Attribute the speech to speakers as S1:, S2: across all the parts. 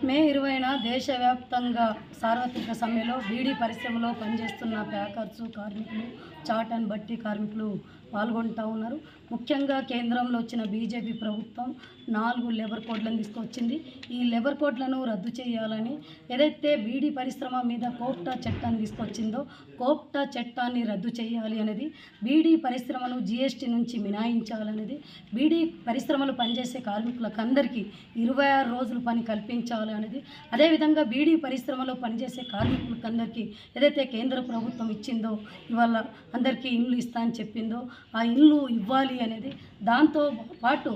S1: మే 20న దేశవ్యాప్తంగా సార్వత్రిక సమ్మెలో బీడీ పరిశ్రమలో పనిచేస్తున్న ప్యాకర్స్ కార్మికులు, చాట్ అండ్ బట్టి కార్మికులు పాల్గొంటూ ఉన్నారు. ముఖ్యంగా కేంద్రంలో వచ్చిన బీజేపీ ప్రభుత్వం 4 లేబర్ కోడ్లను తీసుకొచ్చింది. ఈ లేబర్ కోడ్లను రద్దు చేయాలని ఏదైతే బీడీ పరిశ్రమ మీద కోప్టా చట్టాన్ని తీసుకొచ్చిందో కోప్టా చట్టాన్ని రద్దు చేయాలి అనేది, బీడీ పరిశ్రమను జీఎస్టీ నుంచి మినహాయించాలనేది, బీడీ పరిశ్రమలు పనిచేసే కార్మికులకు అందరికీ 26 రోజులు పని కల్పించాలి అనేది, అదేవిధంగా బీడీ పరిశ్రమలో పనిచేసే కార్మికులకు అందరికీ ఏదైతే కేంద్ర ప్రభుత్వం ఇచ్చిందో ఇవాళ అందరికీ ఇండ్లు ఇస్తా అని చెప్పిందో ఆ ఇండ్లు ఇవ్వాలి అనేది, దాంతో పాటు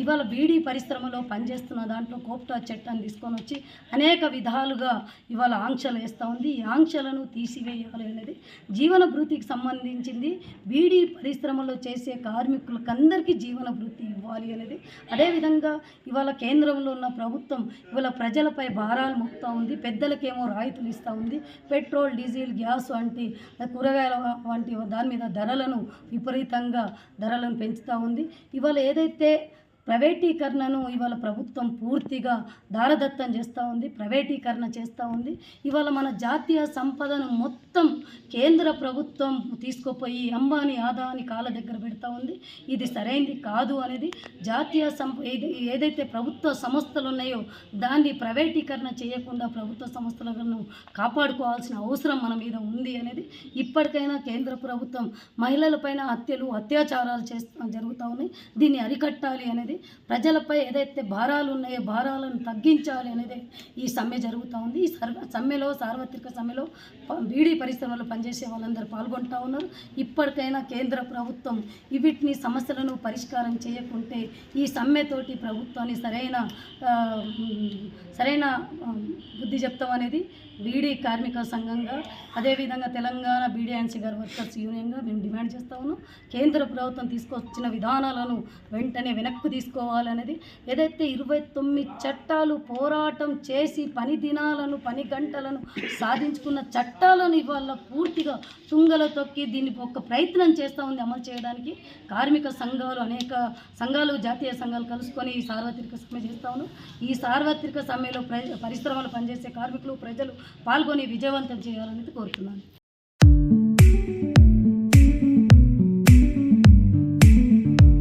S1: ఇవాళ బీడీ పరిశ్రమలో పనిచేస్తున్న దాంట్లో కోప్టా చట్టాన్ని తీసుకొని వచ్చి అనేక విధాలుగా ఇవాళ ఆంక్షలు వేస్తూ ఉంది. ఈ ఆంక్షలను తీసివేయాలి అనేది, జీవన భృతికి సంబంధించింది బీడీ పరిశ్రమలో చేసే కార్మికులకు అందరికీ జీవన భృతి ఇవ్వాలి అనేది, అదేవిధంగా ఇవాళ కేంద్రంలో ఉన్న ప్రభుత్వం ఇవాళ ప్రజలపై భారాలు మోపుతూ ఉంది. పెద్దలకేమో రాయితీలు ఇస్తూ ఉంది. పెట్రోల్, డీజిల్, గ్యాస్ వంటి కూరగాయల వంటి దాని మీద విపరీతంగా ధరలను పెంచుతూ ఉంది. ఇవాళ ఏదైతే ప్రైవేటీకరణను ఇవాళ ప్రభుత్వం పూర్తిగా దారదత్తం చేస్తూ ఉంది, ప్రైవేటీకరణ చేస్తూ ఉంది. ఇవాళ మన జాతీయ సంపదను మొత్తం కేంద్ర ప్రభుత్వం తీసుకుపోయి అంబానీ, ఆదాని కాళ్ళ దగ్గర పెడతా ఉంది. ఇది సరైనది కాదు అనేది, జాతీయ ఏదైతే ప్రభుత్వ సంస్థలు ఉన్నాయో దాన్ని ప్రైవేటీకరణ చేయకుండా ప్రభుత్వ సంస్థలను కాపాడుకోవాల్సిన అవసరం మన మీద ఉంది అనేది, ఇప్పటికైనా కేంద్ర ప్రభుత్వం మహిళలపైన హత్యలు, అత్యాచారాలు జరుగుతూ ఉన్నాయి, దీన్ని అరికట్టాలి అనేది, ప్రజలపై ఏదైతే భారాలు ఉన్నాయో భారాలను తగ్గించాలి అనేది ఈ సమ్మె జరుగుతూ ఉంది. ఈ సమ్మెలో, సార్వత్రిక సమ్మెలో బీడీ పరిశ్రమలో పనిచేసే వాళ్ళందరూ పాల్గొంటూ ఉన్నారు. ఇప్పటికైనా కేంద్ర ప్రభుత్వం వీటిని సమస్యలను పరిష్కారం చేయకుంటే ఈ సమ్మెతోటి ప్రభుత్వాన్ని సరైన బుద్ధి చెప్తాం అనేది బీడీ కార్మిక సంఘంగా, అదేవిధంగా Telangana beedi and cigar workers యూనియన్గా మేము డిమాండ్ చేస్తూ ఉన్నాం. కేంద్ర ప్రభుత్వం తీసుకొచ్చిన విధానాలను వెంటనే వెనక్కు తీసుకోవాలనేది, ఏదైతే 29 చట్టాలు పోరాటం చేసి పని దినాలను, పని గంటలను సాధించుకున్న చట్టాలను ఇవాళ పూర్తిగా తుంగలో తొక్కి దీన్ని ఒక ప్రయత్నం చేస్తూ ఉంది అమలు చేయడానికి. కార్మిక సంఘాలు, అనేక సంఘాలు, జాతీయ సంఘాలు కలుసుకొని ఈ సార్వత్రిక సమ్మె చేస్తూ ఉన్నాం. ఈ సార్వత్రిక సమ్మెలో పరిశ్రమలు పనిచేసే కార్మికులు, ప్రజలు పాల్గొని విజయవంతం చేయాలని కోరుతున్నాను.